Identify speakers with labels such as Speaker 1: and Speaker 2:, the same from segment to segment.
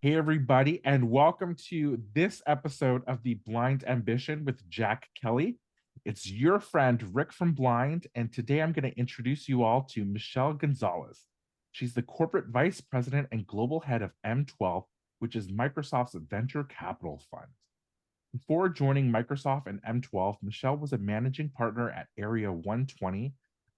Speaker 1: Hey, everybody, and welcome to this episode of The Blind Ambition with Jack Kelly. It's your friend Rick from Blind, and today I'm going to introduce you all to Michelle Gonzalez. She's the corporate vice president and global head of M12, which is Microsoft's venture capital fund. Before joining Microsoft and M12, Michelle was a managing partner at Area 120,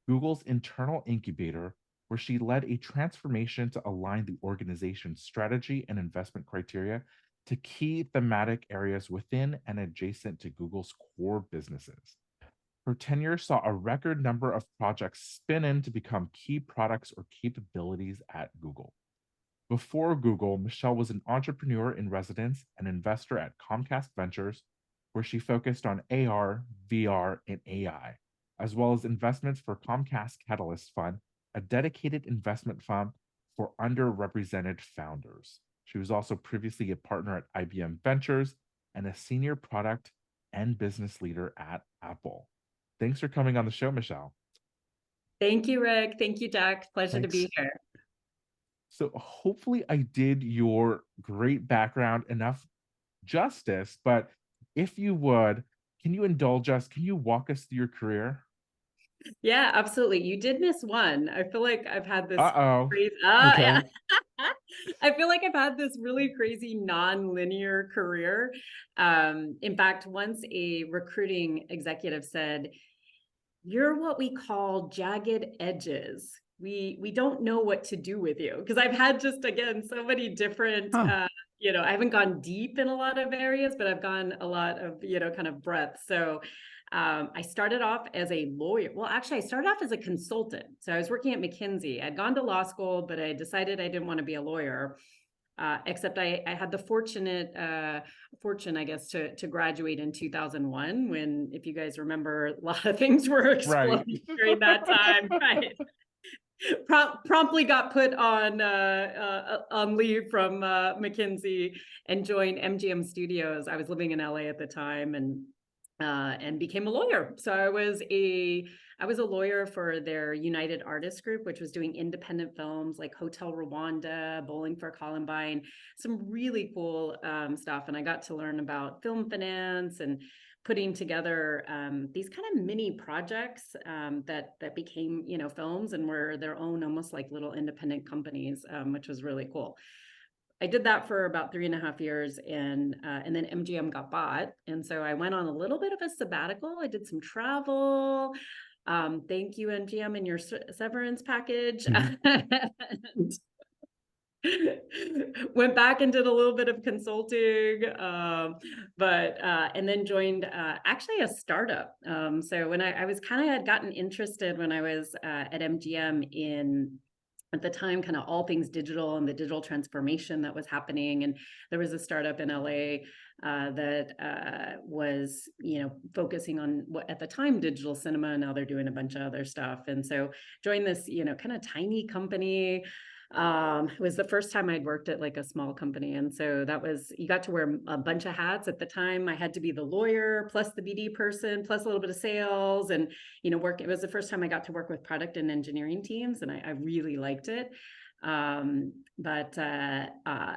Speaker 1: Google's internal incubator, where she led a transformation to align the organization's strategy and investment criteria to key thematic areas within and adjacent to Google's core businesses. Her tenure saw a record number of projects spin in to become key products or capabilities at Google. Before Google, Michelle was an entrepreneur in residence and investor at Comcast Ventures, where she focused on AR, VR, and AI, as well as investments for Comcast Catalyst Fund, a dedicated investment fund for underrepresented founders. She was also previously a partner at IBM Ventures and a senior product and business leader at Apple. Thanks for coming on the show, Michelle.
Speaker 2: Thank you, Rick. Thank you, Jack. Pleasure to
Speaker 1: Thanks.
Speaker 2: be here.
Speaker 1: So hopefully I did your great background enough justice, but if you would, can you indulge us? Can you walk us through your career?
Speaker 2: Yeah, absolutely. You did miss one. I feel like I've had this
Speaker 1: Uh-oh.
Speaker 2: crazy,
Speaker 1: Okay.
Speaker 2: yeah. I feel like I've had this really crazy non-linear career. In fact, once a recruiting executive said, "You're what we call jagged edges. We don't know what to do with you." Because I've had just, again, so many different
Speaker 3: Huh.
Speaker 2: I haven't gone deep in a lot of areas, but I've gone a lot of, kind of breadth. So I started off as a lawyer. Well, actually, I started off as a consultant. So I was working at McKinsey. I'd gone to law school, but I decided I didn't want to be a lawyer. Except I had the fortune, I guess, to graduate in 2001, when, if you guys remember, a lot of things were
Speaker 1: Right.
Speaker 2: exploding during that time, right? Promptly got put on leave from McKinsey and joined MGM Studios. I was living in LA at the time, and became a lawyer. So I was a lawyer for their United Artists Group, which was doing independent films like Hotel Rwanda, Bowling for Columbine, some really cool stuff. And I got to learn about film finance and putting together these kind of mini projects that became, films, and were their own, almost like little independent companies, which was really cool. I did that for about 3.5 years, and then MGM got bought, and so I went on a little bit of a sabbatical. I did some travel. Thank you, MGM, and your severance package. And went back and did a little bit of consulting, but and then joined actually a startup. So when I was kind of had gotten interested when I was at MGM in, at the time, kind of all things digital and the digital transformation that was happening. And there was a startup in LA that was, focusing on what at the time digital cinema. Now they're doing a bunch of other stuff. And so joined this, kind of tiny company. It was the first time I'd worked at like a small company. And so that was, you got to wear a bunch of hats. At the time, I had to be the lawyer plus the BD person plus a little bit of sales, and work. It was the first time I got to work with product and engineering teams, and I really liked it. But I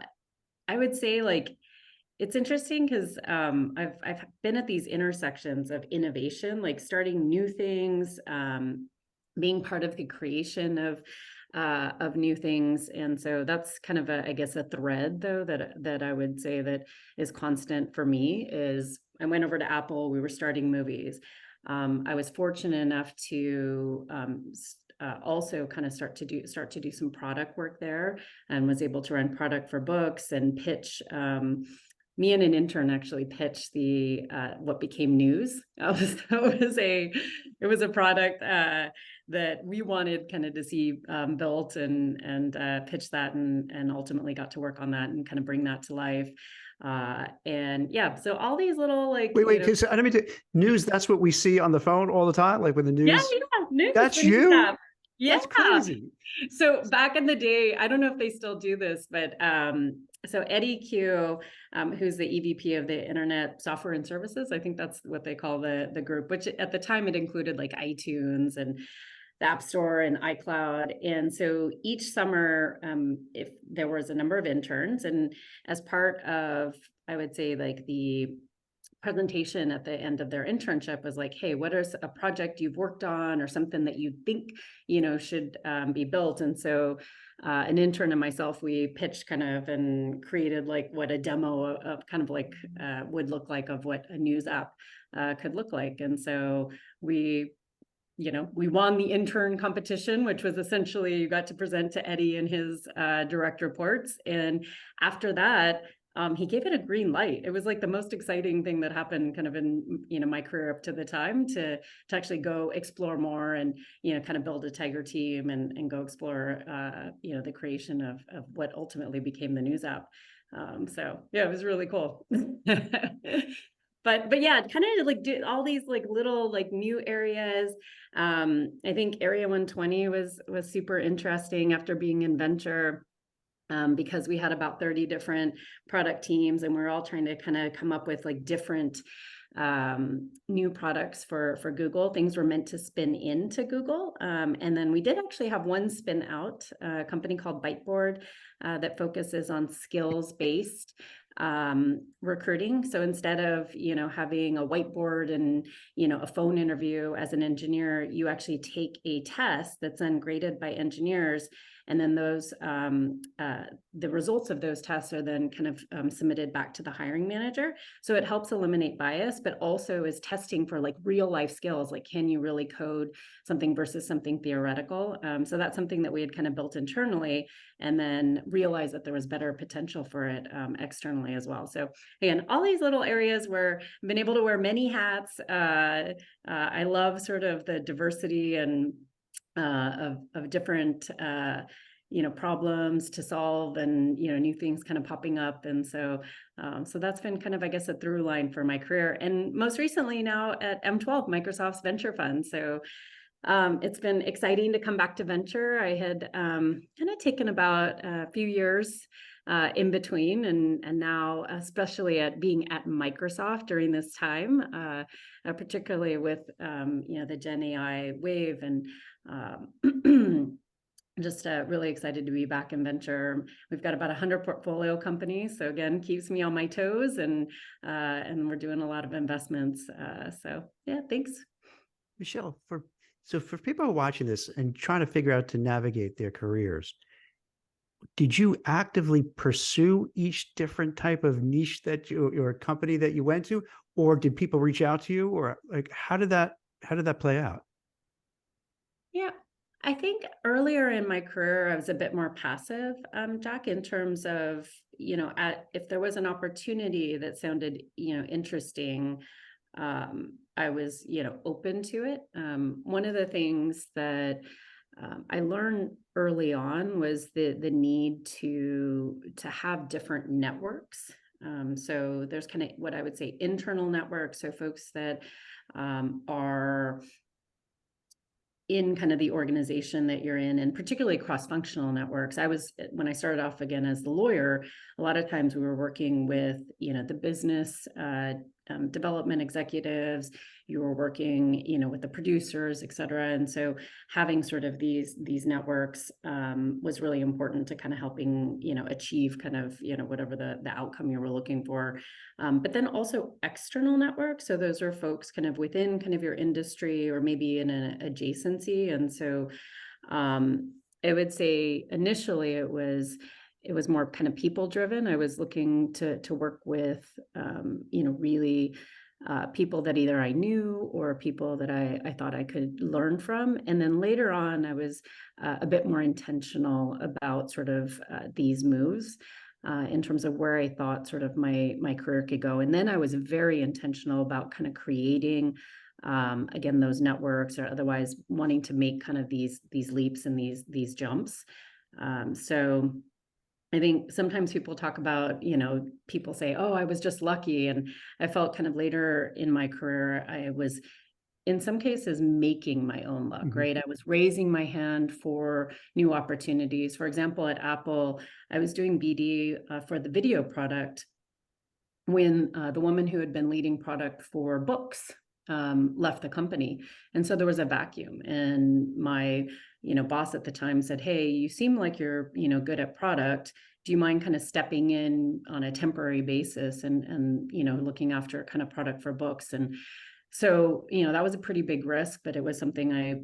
Speaker 2: would say, like, it's interesting because I've been at these intersections of innovation, like starting new things, being part of the creation of new things. And so that's kind of I guess a thread, though, that I would say that is constant for me. Is I went over to Apple. We were starting movies. I was fortunate enough to also kind of start to do some product work there, and was able to run product for books and pitch. Me and an intern actually pitched the what became News. It was a product that we wanted kind of to see built, and pitch that, and ultimately got to work on that and kind of bring that to life. And yeah, so all these little, like,
Speaker 3: Wait. So I don't mean to news. That's what we see on the phone all the time, like when the
Speaker 2: yeah,
Speaker 3: news.
Speaker 2: news.
Speaker 3: That's
Speaker 2: Bring it
Speaker 3: you.
Speaker 2: up. Yeah.
Speaker 3: That's crazy.
Speaker 2: So back in the day, I don't know if they still do this, but so Eddie Q, who's the EVP of the Internet Software and Services, I think that's what they call the group, which at the time it included like iTunes and the App Store and iCloud. And so each summer, if there was a number of interns, and as part of, I would say, like the presentation at the end of their internship was like, hey, what is a project you've worked on or something that you think, should be built? And so an intern and myself, we pitched kind of and created like what a demo of kind of like would look like of what a news app could look like. And so we won the intern competition, which was essentially you got to present to Eddie and his direct reports. And after that, he gave it a green light. It was like the most exciting thing that happened kind of in, my career up to the time to actually go explore more and, kind of build a Tiger team and go explore, the creation of what ultimately became the news app. So yeah, it was really cool. But yeah, kind of like do all these like little like new areas. I think Area 120 was super interesting after being in venture. Because we had about 30 different product teams and we're all trying to kind of come up with like different new products for Google. Things were meant to spin into Google. And then we did actually have one spin out, a company called Byteboard that focuses on skills-based recruiting. So instead of, having a whiteboard and, a phone interview as an engineer, you actually take a test that's then graded by engineers. And then those, the results of those tests are then kind of submitted back to the hiring manager. So it helps eliminate bias, but also is testing for like real life skills, like can you really code something versus something theoretical? So that's something that we had kind of built internally and then realized that there was better potential for it externally as well. So again, all these little areas where I've been able to wear many hats. I love sort of the diversity and of different problems to solve and new things kind of popping up. And so that's been kind of, I guess, a through line for my career, and most recently now at M12, Microsoft's venture fund. So it's been exciting to come back to venture. I had kind of taken about a few years in between, and now especially at being at Microsoft during this time, particularly with the Gen AI wave, and just really excited to be back in venture. We've got about 100 portfolio companies, so again, keeps me on my toes, and we're doing a lot of investments. So yeah, thanks,
Speaker 3: Michelle. For people who are watching this and trying to figure out to navigate their careers, did you actively pursue each different type of niche that your company that you went to, or did people reach out to you, or like how did that play out?
Speaker 2: Yeah, I think earlier in my career, I was a bit more passive, Jack, in terms of, if there was an opportunity that sounded, interesting, I was, open to it. One of the things that I learned early on was the need to have different networks. So there's kind of what I would say internal networks, so folks that are in kind of the organization that you're in, and particularly cross-functional networks. When I started off again as the lawyer, a lot of times we were working with, the business development executives, you were working, with the producers, et cetera. And so having sort of these networks was really important to kind of helping, achieve kind of, whatever the outcome you were looking for. But then also external networks. So those are folks kind of within kind of your industry or maybe in an adjacency. And so I would say initially it was more kind of people driven. I was looking to work with, really people that either I knew or people that I thought I could learn from. And then later on, I was a bit more intentional about sort of these moves in terms of where I thought sort of my career could go. And then I was very intentional about kind of creating again, those networks, or otherwise wanting to make kind of these leaps and these jumps. So I think sometimes people talk about, people say, oh, I was just lucky. And I felt kind of later in my career, I was in some cases making my own luck, right? I was raising my hand for new opportunities. For example, at Apple, I was doing BD for the video product when the woman who had been leading product for books left the company. And so there was a vacuum, and my, boss at the time said, "Hey, you seem like you're, good at product. Do you mind kind of stepping in on a temporary basis and, looking after kind of product for books?" And so, that was a pretty big risk, but it was something I,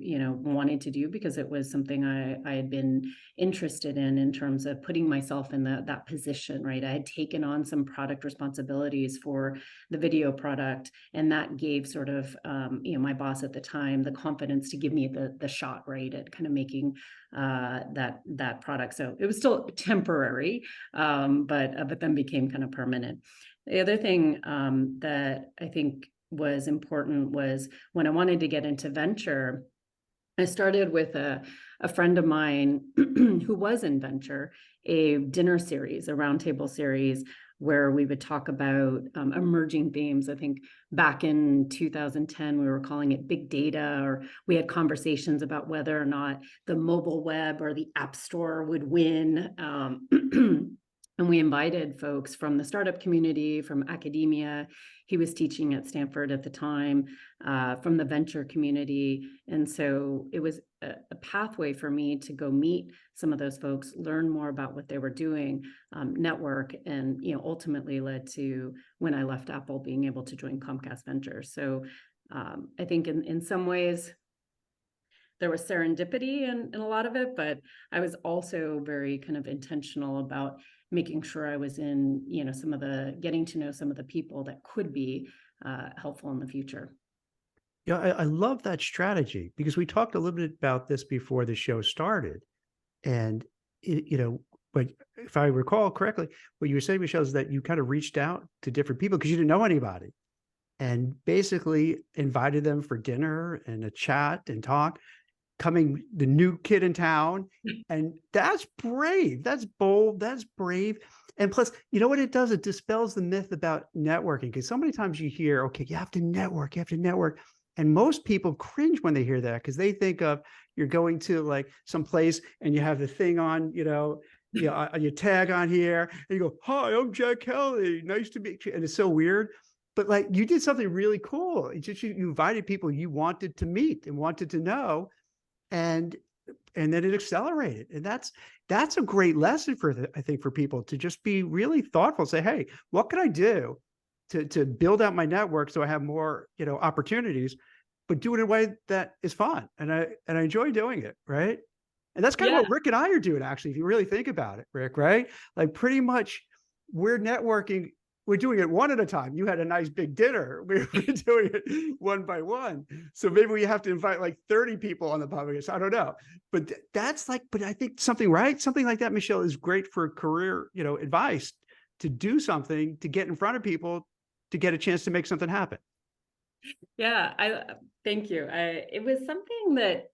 Speaker 2: wanted to do because it was something I had been interested in terms of putting myself in that position, right? I had taken on some product responsibilities for the video product, and that gave sort of, my boss at the time the confidence to give me the shot, right, at kind of making that product. So it was still temporary, but then became kind of permanent. The other thing that I think was important was when I wanted to get into venture, I started with a friend of mine who was in venture, a dinner series, a roundtable series where we would talk about emerging themes. I think back in 2010, we were calling it big data, or we had conversations about whether or not the mobile web or the app store would win. And we invited folks from the startup community, from academia. He was teaching at Stanford at the time, from the venture community. And so it was a pathway for me to go meet some of those folks, learn more about what they were doing, network, and ultimately led to, when I left Apple, being able to join Comcast Ventures. So I think in some ways, there was serendipity in a lot of it, but I was also very kind of intentional about making sure I was in, getting to know some of the people that could be helpful in the future.
Speaker 3: Yeah, I love that strategy, because we talked a little bit about this before the show started. And, but if I recall correctly, what you were saying, Michelle, is that you kind of reached out to different people because you didn't know anybody, and basically invited them for dinner and a chat and talk, the new kid in town. And that's brave. That's bold. That's brave. And plus, you know what it does? It dispels the myth about networking, because so many times you hear, okay, you have to network, you have to network. And most people cringe when they hear that, because they think of, you're going to like some place and you have the thing on, your tag on here, and you go, "Hi, I'm Jack Kelly. Nice to meet you." And it's so weird. But like, you did something really cool. It's just, you invited people you wanted to meet and wanted to know, and then it accelerated. And that's a great lesson I think for people to just be really thoughtful, say, "Hey, what can I do to build out my network so I have more, opportunities, but do it in a way that is fun." And I enjoy doing it. Right. And that's kind of what Rick and I are doing, actually, if you really think about it, Rick, right? Like, pretty much we're networking. We're doing it one at a time. You had a nice big dinner. We're doing it one by one. So maybe we have to invite like 30 people on the podcast. I don't know. But but I think something like that, Michelle, is great for career, advice, to do something, to get in front of people, to get a chance to make something happen.
Speaker 2: Yeah, thank you. It was something that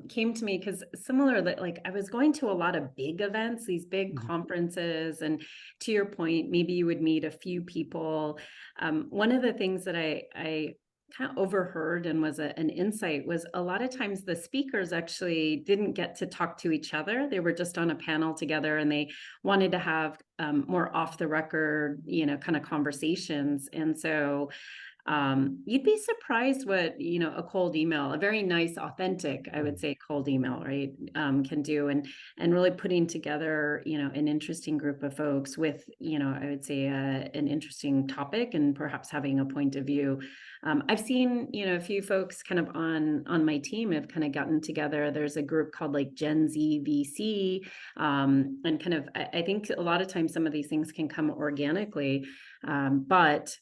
Speaker 2: came to me because similar, like I was going to a lot of big events, these big conferences, and to your point, maybe you would meet a few people. One of the things that I kind of overheard and was an insight was, a lot of times the speakers actually didn't get to talk to each other. They were just on a panel together, and they wanted to have more off the record, kind of conversations. And so you'd be surprised what, a cold email, a very nice, authentic, I would say, cold email, right, can do, and really putting together, an interesting group of folks with, I would say, an interesting topic, and perhaps having a point of view. I've seen, a few folks kind of on my team have kind of gotten together. There's a group called like Gen Z VC, and kind of, I think a lot of times some of these things can come organically, but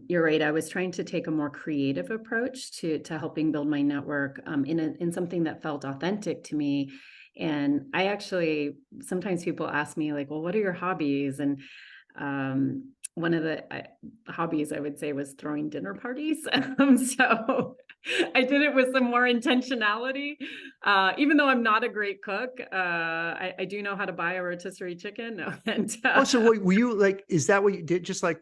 Speaker 2: you're right. I was trying to take a more creative approach to helping build my network in something that felt authentic to me. And I actually, sometimes people ask me like, "Well, what are your hobbies?" And one of the hobbies I would say was throwing dinner parties. So I did it with some more intentionality. Even though I'm not a great cook, I do know how to buy a rotisserie chicken. And
Speaker 3: so were you like, is that what you did? Just like,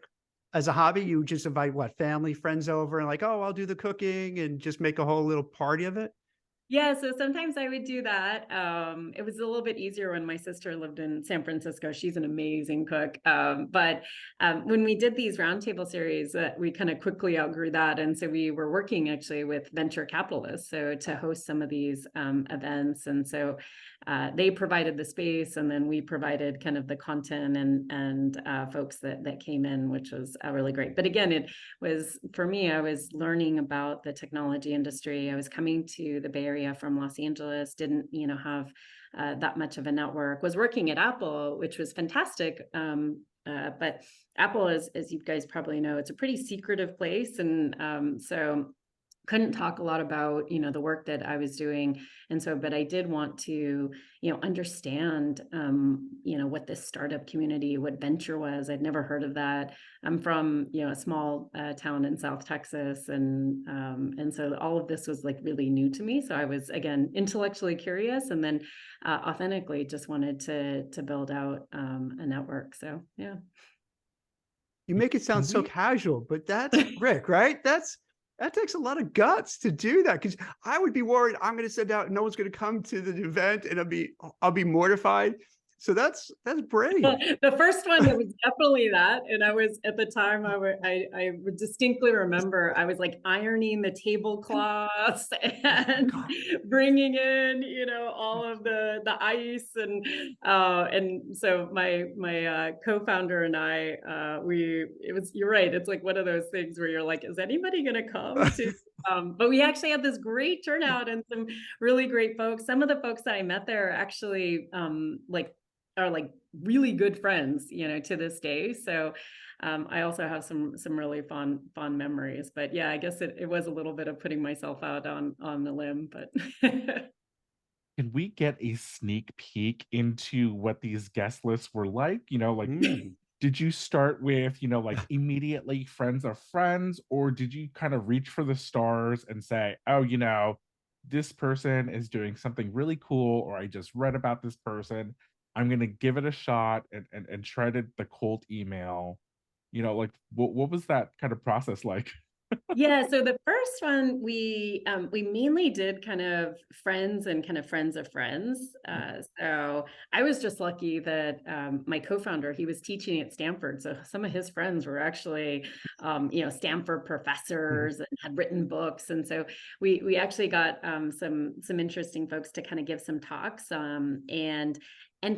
Speaker 3: as a hobby, you just invite family, friends over, and like, "Oh, I'll do the cooking," and just make a whole little party of it?
Speaker 2: Yeah, so sometimes I would do that. It was a little bit easier when my sister lived in San Francisco. She's an amazing cook. But when we did these roundtable series, we kind of quickly outgrew that. And so we were working actually with venture capitalists, so to host some of these events. And so they provided the space, and then we provided kind of the content and folks that came in, which was really great. But again, it was, for me, I was learning about the technology industry. I was coming to the Bay Area from Los Angeles, didn't have that much of a network. Was working at Apple, which was fantastic. But Apple is, as you guys probably know, it's a pretty secretive place, and so couldn't talk a lot about the work that I was doing. And so, but I did want to understand what this startup community, what venture was. I'd never heard of that. I'm from a small town in South Texas, and so all of this was like really new to me. So I was, again, intellectually curious, and then authentically just wanted to build out a network. So yeah.
Speaker 3: You make it sound so casual, but that's Rick, right? That takes a lot of guts to do that, because I would be worried I'm going to send out and no one's going to come to the event, and I'll be mortified. So that's brave.
Speaker 2: The first one, it was definitely that, and I was, at the time, I would distinctly remember I was like ironing the tablecloths and bringing in all of the ice, and so my co-founder and I, you're right, it's like one of those things where you're like, is anybody going to come to but we actually had this great turnout and some really great folks. Some of the folks that I met there actually are like really good friends, to this day. So I also have some really fond memories. But yeah, I guess it was a little bit of putting myself out on the limb. But
Speaker 1: Can we get a sneak peek into what these guest lists were like? Did you start with, like immediately friends of friends, or did you kind of reach for the stars and say, oh, this person is doing something really cool, or I just read about this person, I'm going to give it a shot and try to the cold email, like what was that kind of process like?
Speaker 2: yeah, so the first one we mainly did kind of friends and kind of friends of friends. So I was just lucky that my co-founder, he was teaching at Stanford, so some of his friends were actually Stanford professors and had written books, and so we actually got some interesting folks to kind of give some talks, and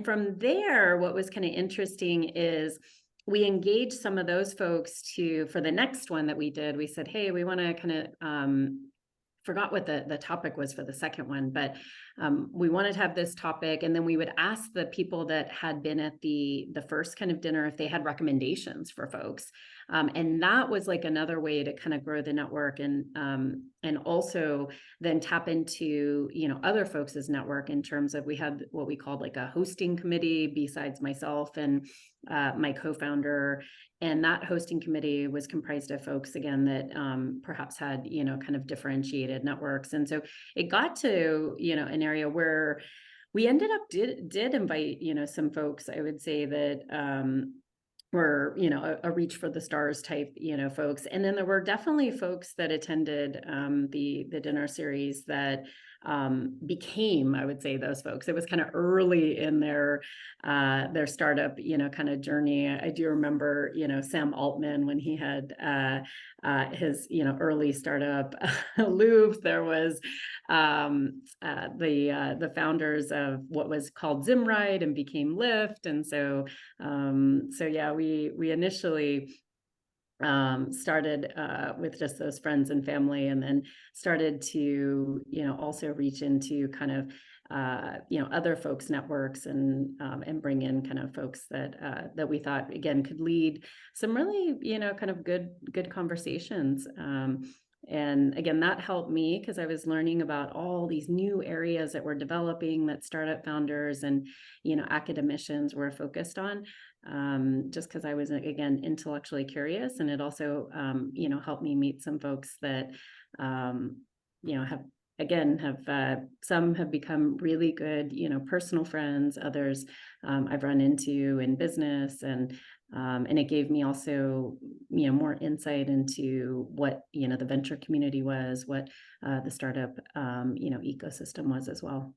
Speaker 2: from there, what was kind of interesting is we engaged some of those folks for the next one that we did. We said, hey, we want to kind of forgot what the topic was for the second one, but we wanted to have this topic, and then we would ask the people that had been at the first kind of dinner if they had recommendations for folks, and that was like another way to kind of grow the network, and also then tap into other folks' network, in terms of, we had what we called like a hosting committee besides myself and my co-founder. And that hosting committee was comprised of folks, again, that perhaps had, kind of differentiated networks. And so it got to, an area where we ended up did invite, some folks, I would say, that were, a reach for the stars type, folks. And then there were definitely folks that attended the dinner series that became, I would say, those folks. It was kind of early in their startup, kind of journey. I do remember, Sam Altman, when he had his, early startup Loop. There was the founders of what was called Zimride and became Lyft, and so yeah, we initially started with just those friends and family, and then started to also reach into kind of other folks' networks, and bring in kind of folks that we thought, again, could lead some really kind of good conversations. And again, that helped me, because I was learning about all these new areas that were developing, that startup founders and academicians were focused on, just because I was, again, intellectually curious. And it also helped me meet some folks that have some have become really good personal friends. Others I've run into in business, and And it gave me also, more insight into what, the venture community was, what the startup, ecosystem was as well.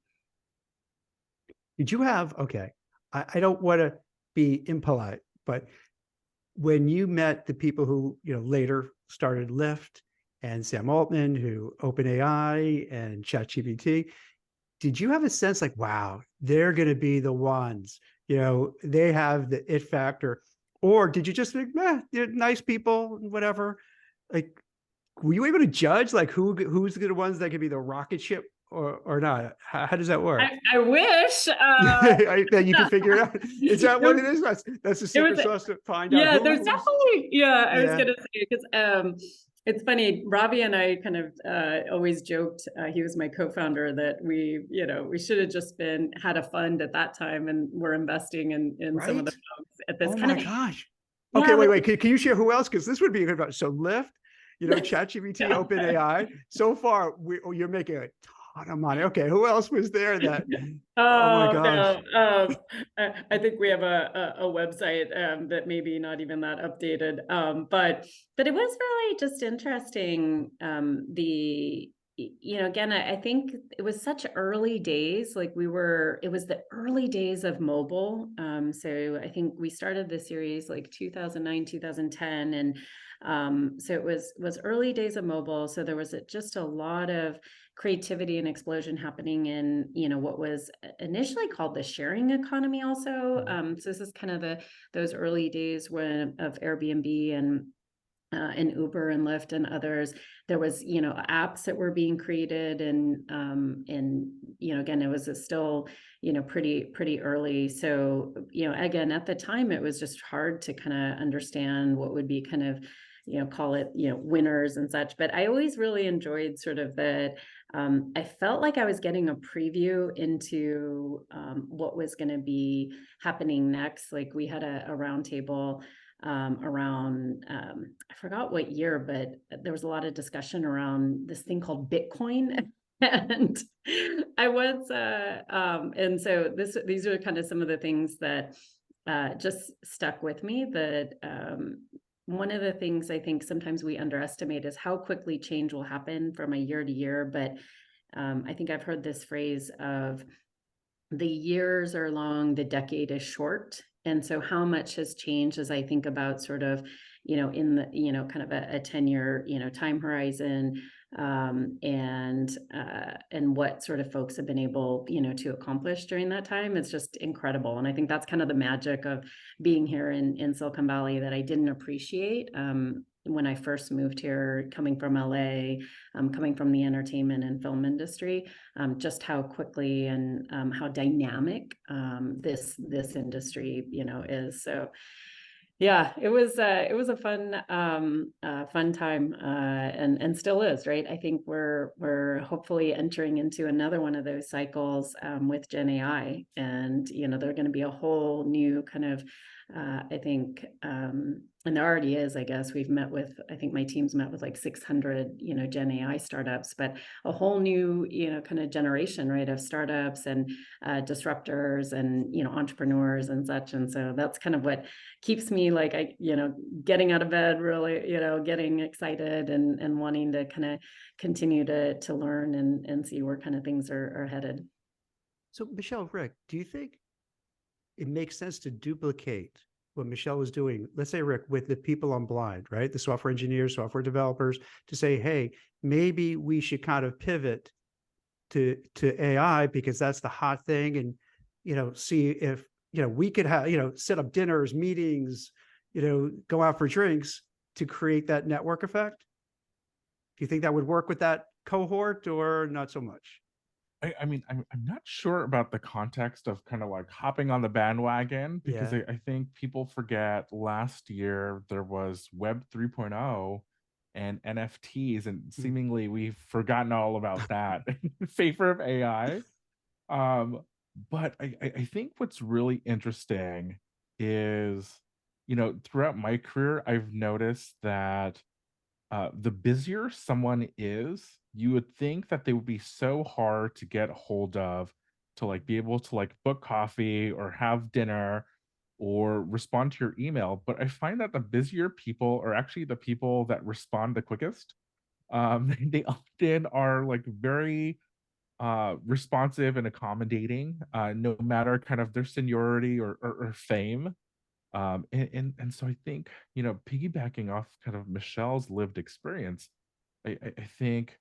Speaker 3: Did you have, okay, I don't want to be impolite, but when you met the people who, later started Lyft and Sam Altman, who OpenAI and ChatGPT, did you have a sense like, wow, they're going to be the ones, they have the it factor? Or did you just think, they're nice people, whatever? Like, were you able to judge like who's the ones that could be the rocket ship or not? How does that work?
Speaker 2: I wish.
Speaker 3: That you can figure it out. Is that what it is? That's the
Speaker 2: It was,
Speaker 3: secret sauce to find out
Speaker 2: yeah, there's
Speaker 3: who's.
Speaker 2: definitely, I was
Speaker 3: Yeah.
Speaker 2: gonna say, because it's funny, Robbie and I kind of always joked, he was my co-founder, that we should have just had a fund at that time, and we're investing in some of the
Speaker 3: Right?
Speaker 2: folks at this
Speaker 3: Oh
Speaker 2: kind
Speaker 3: my
Speaker 2: of,
Speaker 3: gosh.
Speaker 2: yeah,
Speaker 3: Okay, wait. Can you share who else? Because this would be a good one. So Lyft, ChatGPT,
Speaker 2: yeah.
Speaker 3: OpenAI. So far, you're making a ton of money. Okay, who else was there that? Oh my
Speaker 2: Oh
Speaker 3: gosh.
Speaker 2: no, I think we have a website that maybe not even that updated. But it was really just interesting. Again, I think it was such early days. Like it was the early days of mobile. So I think we started the series like 2009, 2010, and so it was early days of mobile. So there was just a lot of creativity and explosion happening in what was initially called the sharing economy also. So this is kind of those early days of Airbnb and Uber and Lyft and others. There was apps that were being created, and again, it was still pretty early. So again, at the time, it was just hard to kind of understand what would be kind of call it winners and such. But I always really enjoyed sort of I felt like I was getting a preview into what was going to be happening next. Like we had a roundtable around I forgot what year, but there was a lot of discussion around this thing called Bitcoin. And I was and so these are kind of some of the things that just stuck with me. That one of the things I think sometimes we underestimate is how quickly change will happen from a year to year. But I think I've heard this phrase of the years are long, the decade is short. And so how much has changed as I think about sort of, in the, kind of a 10-year, time horizon, and what sort of folks have been able, to accomplish during that time. It's just incredible. And I think that's kind of the magic of being here in Silicon Valley that I didn't appreciate. When I first moved here, coming from LA, coming from the entertainment and film industry, just how quickly and how dynamic this industry is. So yeah, it was a fun time, and still is, right? I think we're hopefully entering into another one of those cycles with Gen AI, and there're going to be a whole new kind of I think, and there already is, I guess. I think my team's met with like 600 Gen AI startups, but a whole new kind of generation, right, of startups and disruptors and entrepreneurs and such. And so that's kind of what keeps me like getting out of bed, really getting excited and wanting to kind of continue to learn and see where kind of things are headed.
Speaker 3: So Michelle, Rick, do you think it makes sense to duplicate what Michelle was doing, let's say, Rick, with the people on Blind, right? The software engineers, software developers, to say, hey, maybe we should kind of pivot to AI because that's the hot thing, and see if we could have set up dinners, meetings, go out for drinks to create that network effect. Do you think that would work with that cohort or not so much?
Speaker 1: I mean, I'm not sure about the context of kind of like hopping on the bandwagon, because
Speaker 3: Yeah.
Speaker 1: I think people forget last year there was Web 3.0 and NFTs, and seemingly we've forgotten all about that in favor of AI. But I think what's really interesting is, throughout my career, I've noticed that the busier someone is, you would think that they would be so hard to get a hold of, to like be able to like book coffee or have dinner or respond to your email. But I find that the busier people are actually the people that respond the quickest. They often are like very responsive and accommodating, no matter kind of their seniority or fame. And so I think, piggybacking off kind of Michelle's lived experience, I think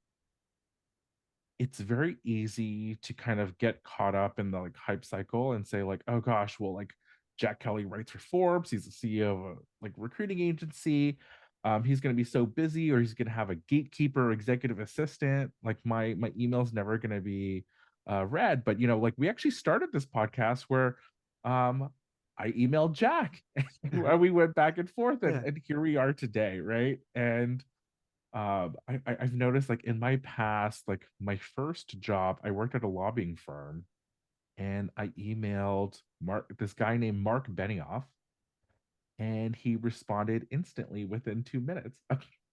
Speaker 1: it's very easy to kind of get caught up in the like hype cycle and say like, oh gosh, well, like Jack Kelly writes for Forbes, he's the CEO of a like recruiting agency. He's going to be so busy, or he's going to have a gatekeeper, executive assistant. Like my email's never going to be read. But like we actually started this podcast where I emailed Jack, and we went back and forth,
Speaker 3: Yeah.
Speaker 1: and here we are today, right? And I've noticed like in my past, like my first job, I worked at a lobbying firm, and I emailed this guy named Mark Benioff, and he responded instantly within 2 minutes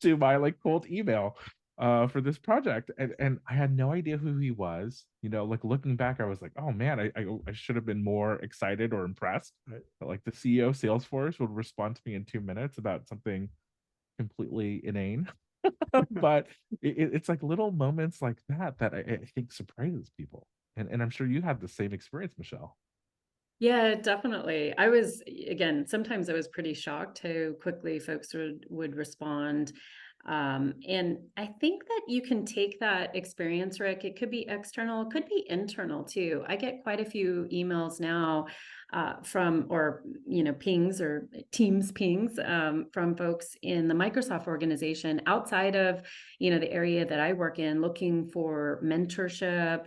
Speaker 1: to my like cold email for this project. And I had no idea who he was. Like looking back, I was like, oh man, I should have been more excited or impressed.
Speaker 3: Right.
Speaker 1: That, like the CEO of Salesforce would respond to me in 2 minutes about something completely inane. But it's like little moments like that I think surprises people. And I'm sure you had the same experience, Michelle.
Speaker 2: Yeah, definitely. I was, again, sometimes I was pretty shocked how quickly folks would respond. And I think that you can take that experience, Rick. It could be external, it could be internal too. I get quite a few emails now from, or, pings or Teams pings from folks in the Microsoft organization outside of, the area that I work in, looking for mentorship,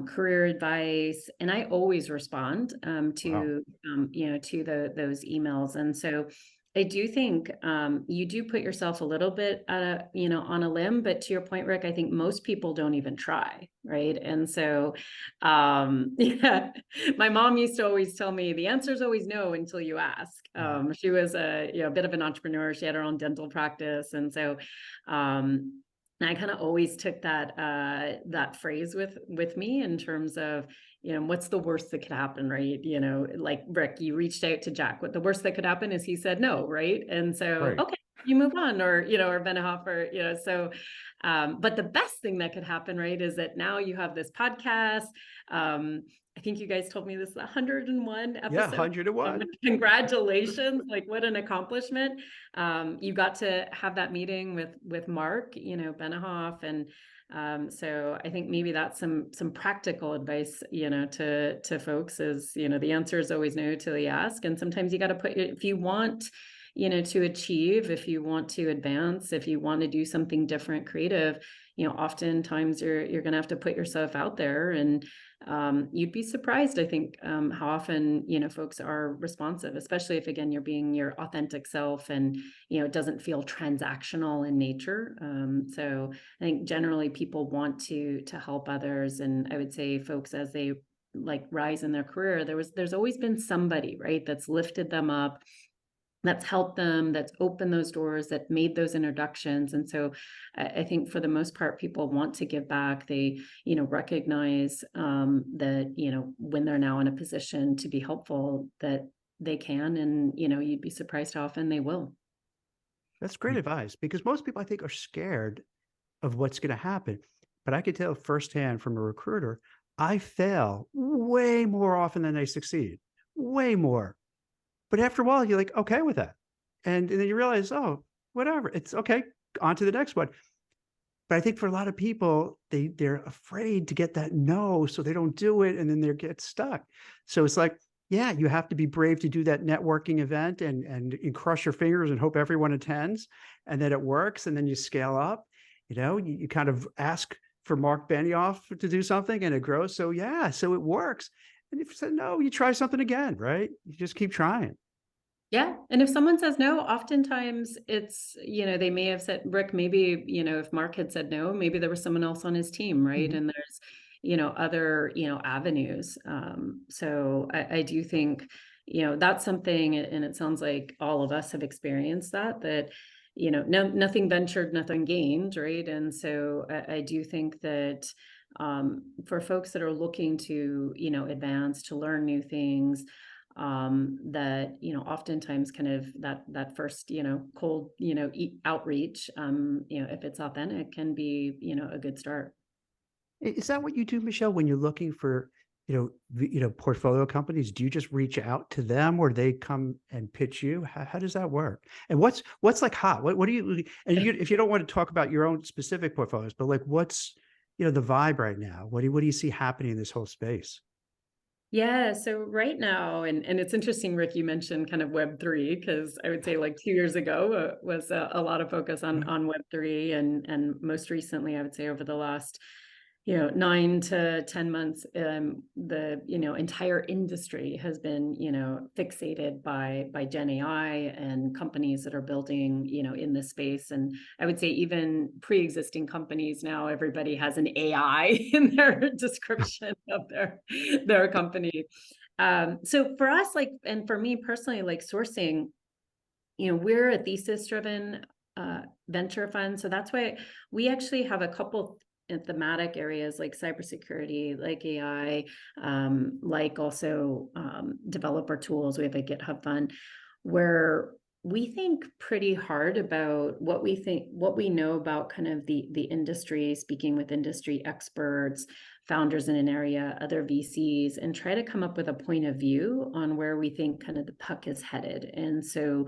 Speaker 2: career advice, and I always respond
Speaker 1: Wow.
Speaker 2: to those emails. And so I do think you do put yourself a little bit on a limb, but to your point, Rick, I think most people don't even try, right? And so yeah, my mom used to always tell me the answer is always no until you ask. She was a bit of an entrepreneur. She had her own dental practice, and so I kind of always took that phrase with me in terms of, what's the worst that could happen, right? Like Rick, you reached out to Jack. What the worst that could happen is he said no, right? And so,
Speaker 1: Right.
Speaker 2: okay, you move on, or Benioff, so. But the best thing that could happen, right, is that now you have this podcast. I think you guys told me this is 101 episode.
Speaker 3: Yeah, 101.
Speaker 2: Congratulations! Like what an accomplishment. You got to have that meeting with Mark, Benioff, and so I think maybe that's some practical advice, to folks is, the answer is always no till you ask, and sometimes you got to put if you want, to achieve, if you want to advance, if you want to do something different, creative, oftentimes you're going to have to put yourself out there, and you'd be surprised, I think, how often, folks are responsive, especially if, again, you're being your authentic self and, it doesn't feel transactional in nature. So I think generally people want to help others. And I would say folks, as they like rise in their career, there's always been somebody, right, that's lifted them up, that's helped them, that's opened those doors, that made those introductions. And so I think for the most part, people want to give back. They, recognize that, when they're now in a position to be helpful, that they can, and, you'd be surprised how often they will.
Speaker 3: That's great advice, because most people, I think, are scared of what's going to happen. But I could tell firsthand from a recruiter, I fail way more often than I succeed, way more. But after a while, you're like, okay with that. And then you realize, oh, whatever, it's okay, on to the next one. But I think for a lot of people, they're afraid to get that no, so they don't do it, and then they get stuck. So it's like, yeah, you have to be brave to do that networking event and crush your fingers and hope everyone attends, and then it works, and then you scale up. You kind of ask for Mark Benioff to do something, and it grows. So yeah, so it works. And if you said no, you try something again, right? You just keep trying.
Speaker 2: Yeah. And if someone says no, oftentimes it's, they may have said, Rick, maybe, if Mark had said no, maybe there was someone else on his team, right?
Speaker 3: Mhm.
Speaker 2: And there's, other, avenues. So I do think, that's something, and it sounds like all of us have experienced that, nothing ventured, nothing gained, right? And so I do think that for folks that are looking to, advance, to learn new things, that, oftentimes kind of that first, cold, outreach, if it's authentic, can be, a good start.
Speaker 3: Is that what you do, Michelle, when you're looking for, portfolio companies? Do you just reach out to them, or they come and pitch you? How does that work? And what's like hot? What do you, and if you don't want to talk about your own specific portfolios, but like what's, the vibe right now? What do you see happening in this whole space?
Speaker 2: Yeah, so right now, and it's interesting, Rick, you mentioned kind of Web3, because I would say like 2 years ago was a lot of focus on
Speaker 3: Mhm.
Speaker 2: Web3, and most recently, I would say over the last 9 to 10 months, the entire industry has been fixated by Gen AI and companies that are building in this space. And I would say even pre-existing companies, now everybody has an AI in their description of their company. So for us, like, and for me personally, like sourcing, we're a thesis driven venture fund. So that's why we actually have a couple thematic areas like cybersecurity, like AI, like also developer tools. We have a GitHub fund where we think pretty hard about what we know about kind of the industry, speaking with industry experts, founders in an area, other VCs, and try to come up with a point of view on where we think kind of the puck is headed. And so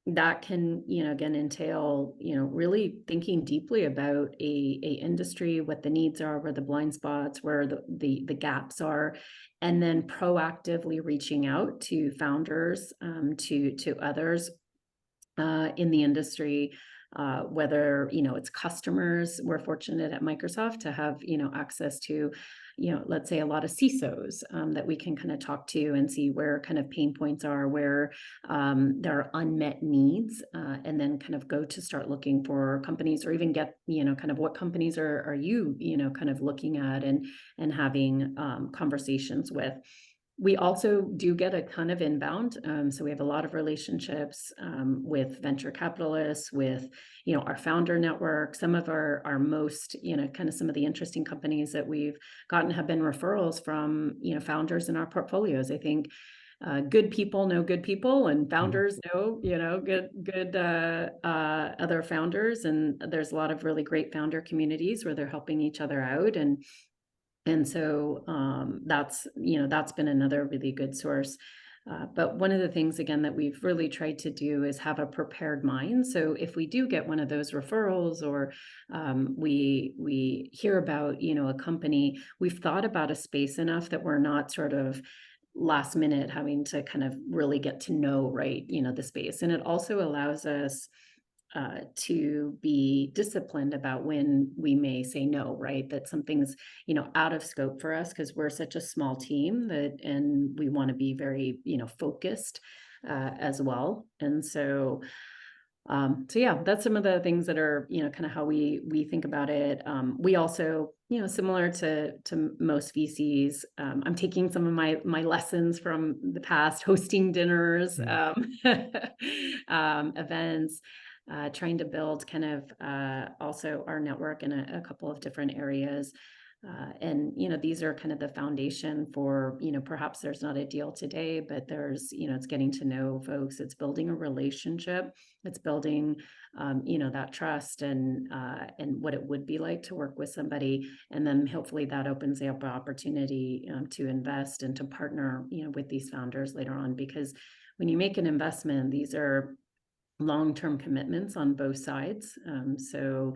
Speaker 2: that can, again, entail, really thinking deeply about a industry, what the needs are, where the blind spots, where the gaps are, and then proactively reaching out to founders, to others in the industry, whether it's customers. We're fortunate at Microsoft to have access to let's say a lot of CISOs that we can kind of talk to and see where kind of pain points are, where there are unmet needs, and then kind of go to start looking for companies, or even get kind of what companies are you kind of looking at and having conversations with. We also do get a ton of inbound. So we have a lot of relationships with venture capitalists, with, our founder network. Some of our most, kind of some of the interesting companies that we've gotten have been referrals from, founders in our portfolios. I think good people know good people, and
Speaker 3: Mhm.
Speaker 2: founders know, good other founders. And there's a lot of really great founder communities where they're helping each other out. And so that's been another really good source. But one of the things, again, that we've really tried to do is have a prepared mind. So if we do get one of those referrals, or we hear about a company, we've thought about a space enough that we're not sort of last minute having to kind of really get to know, right, the space. And it also allows us to be disciplined about when we may say no, right? That something's, out of scope for us, because we're such a small team and we want to be very, focused as well. And so yeah, that's some of the things that are, kind of how we think about it. We also, similar to most VCs, I'm taking some of my lessons from the past, hosting dinners,
Speaker 3: Mm.
Speaker 2: events, trying to build kind of also our network in a couple of different areas. And these are kind of the foundation for, perhaps there's not a deal today, but there's, it's getting to know folks, it's building a relationship, it's building that trust, and what it would be like to work with somebody. And then hopefully that opens up an opportunity to invest and to partner with these founders later on, because when you make an investment, these are long-term commitments on both sides. So,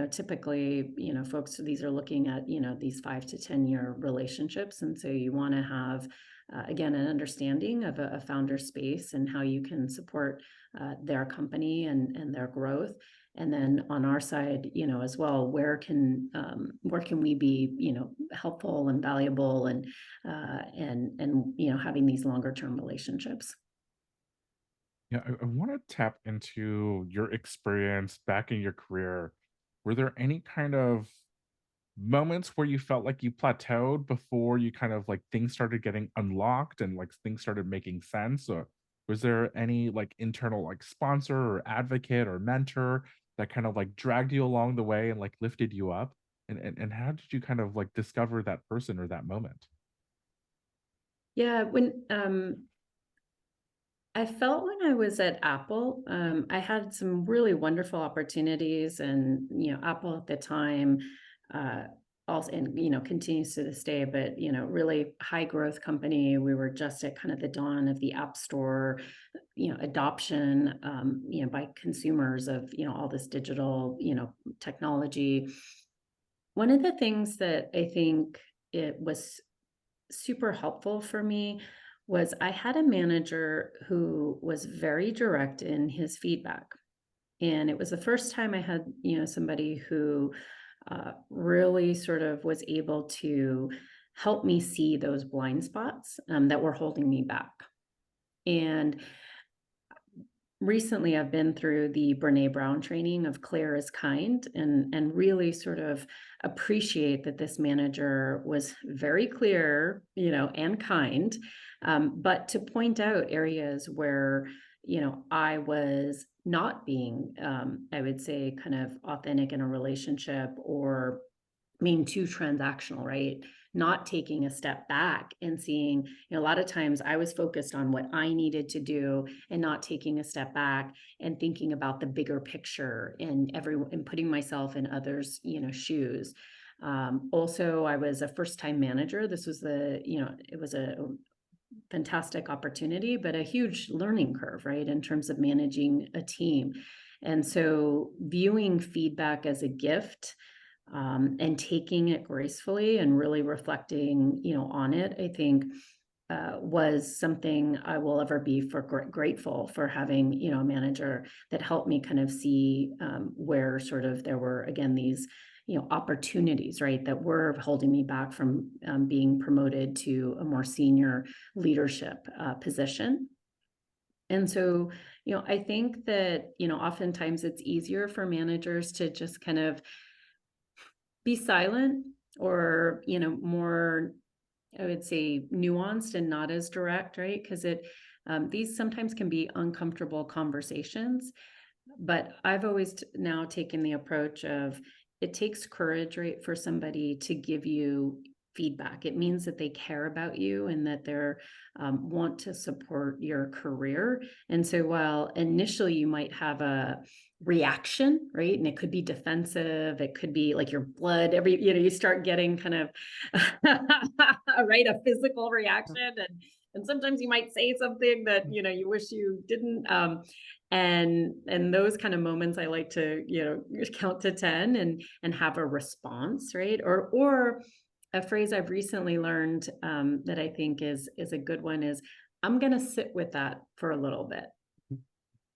Speaker 2: typically, folks, these are looking at, these 5 to 10 year relationships. And so you want to have, again, an understanding of a founder space and how you can support their company and their growth. And then on our side, as well, where can we be, helpful and valuable, and having these longer term relationships.
Speaker 1: Yeah, I want to tap into your experience back in your career. Were there any kind of moments where you felt like you plateaued before you kind of like things started getting unlocked and like things started making sense? Or was there any like internal like sponsor or advocate or mentor that kind of like dragged you along the way and like lifted you up? And how did you kind of like discover that person or that moment?
Speaker 2: Yeah, when I felt when I was at Apple, I had some really wonderful opportunities, and Apple at the time, uh, also, and continues to this day, but really high growth company. We were just at kind of the dawn of the App Store, adoption, by consumers of all this digital, technology. One of the things that I think it was super helpful for me was I had a manager who was very direct in his feedback. And it was the first time I had, somebody who really sort of was able to help me see those blind spots that were holding me back. And recently I've been through the Brene Brown training of clear is kind, and really sort of appreciate that this manager was very clear, and kind, but to point out areas where, I was not being, I would say, kind of authentic in a relationship, or being too transactional, right? Not taking a step back and seeing, a lot of times I was focused on what I needed to do and not taking a step back and thinking about the bigger picture, and putting myself in others, shoes. Also, I was a first-time manager. This was it was a fantastic opportunity, but a huge learning curve, right? In terms of managing a team. And so viewing feedback as a gift, and taking it gracefully and really reflecting, on it, I think was something I will ever be grateful for, having, a manager that helped me kind of see where sort of there were, again, these, opportunities, right, that were holding me back from being promoted to a more senior leadership position. And so, I think that, oftentimes it's easier for managers to just kind of be silent, or more, I would say, nuanced and not as direct, right? Because these sometimes can be uncomfortable conversations. But I've always now taken the approach of, it takes courage, right, for somebody to give you feedback. It means that they care about you, and that they're want to support your career. And so while initially you might have a reaction, right, and it could be defensive, it could be like your blood, you start getting kind of right, a physical reaction, and sometimes you might say something that you wish you didn't, and those kind of moments, I like to count to 10 and have a response, right? Or a phrase I've recently learned, that I think is a good one, is, I'm going to sit with that for a little bit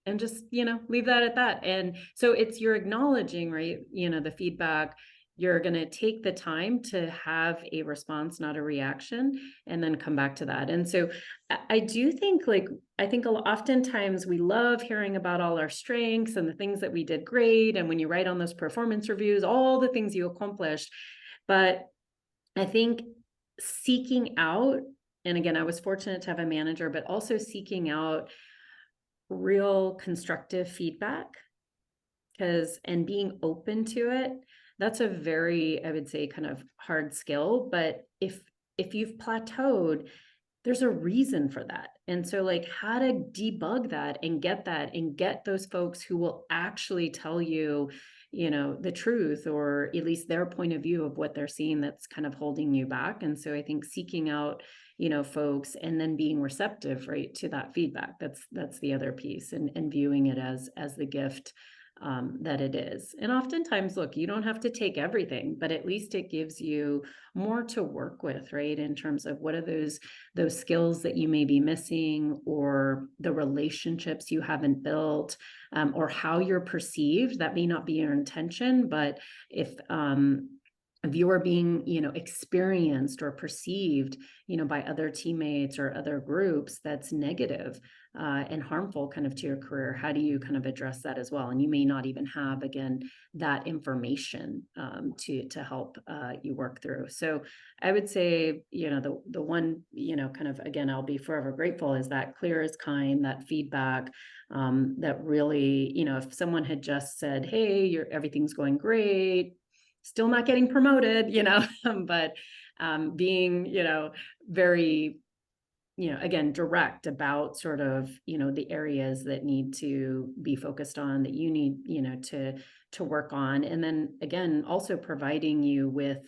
Speaker 2: and just leave that at that. And so it's, you're acknowledging, right, the feedback. You're going to take the time to have a response, not a reaction, and then come back to that. And so I do think, I think oftentimes we love hearing about all our strengths and the things that we did great, and when you write on those performance reviews, all the things you accomplished. But I think seeking out, and again, I was fortunate to have a manager, but also seeking out real constructive feedback, and being open to it, that's a very, I would say, kind of hard skill. But if you've plateaued, there's a reason for that. And so, how to debug that and get those folks who will actually tell you, the truth, or at least their point of view of what they're seeing that's kind of holding you back. And so I think seeking out, folks, and then being receptive, right, to that feedback. That's the other piece, and viewing it as the gift that it is. And oftentimes, look, you don't have to take everything, but at least it gives you more to work with, right? In terms of what are those skills that you may be missing, or the relationships you haven't built, or how you're perceived. That may not be your intention, but if you are being, experienced or perceived, by other teammates or other groups, that's negative and harmful kind of to your career, how do you kind of address that as well? And you may not even have, again, that information to help you work through. So I would say, the one, kind of, again, I'll be forever grateful, is that clear is kind, that feedback, that really, if someone had just said, hey, everything's going great, still not getting promoted, but being, very again, direct about sort of, the areas that need to be focused on, that you need, to work on. And then again, also providing you with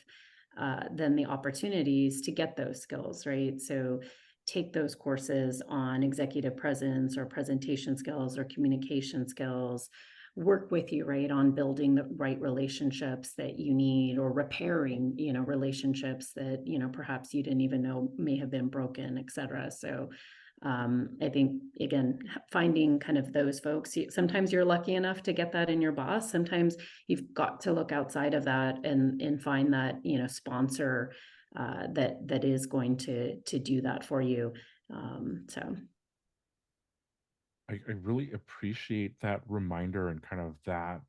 Speaker 2: then the opportunities to get those skills, right? So take those courses on executive presence or presentation skills or communication skills, work with you, right, on building the right relationships that you need, or repairing, relationships that, perhaps you didn't even know may have been broken, et cetera. So I think, again, finding kind of those folks, sometimes you're lucky enough to get that in your boss. Sometimes you've got to look outside of that and find that, sponsor that is going to do that for you. So
Speaker 1: I really appreciate that reminder and that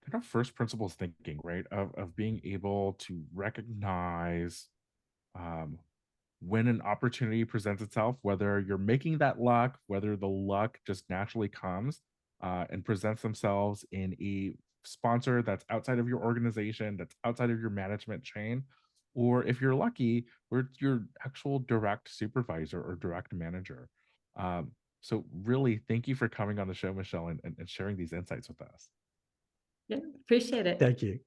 Speaker 1: kind of first principles thinking, right? Of being able to recognize um, when an opportunity presents itself, whether you're making that luck, whether the luck just naturally comes and presents themselves in a sponsor that's outside of your organization, that's outside of your management chain, or if you're lucky, where it's your actual direct supervisor or direct manager. So really, thank you for coming on the show, Michelle, and sharing these insights with us.
Speaker 2: yeah, appreciate it.
Speaker 3: Thank you.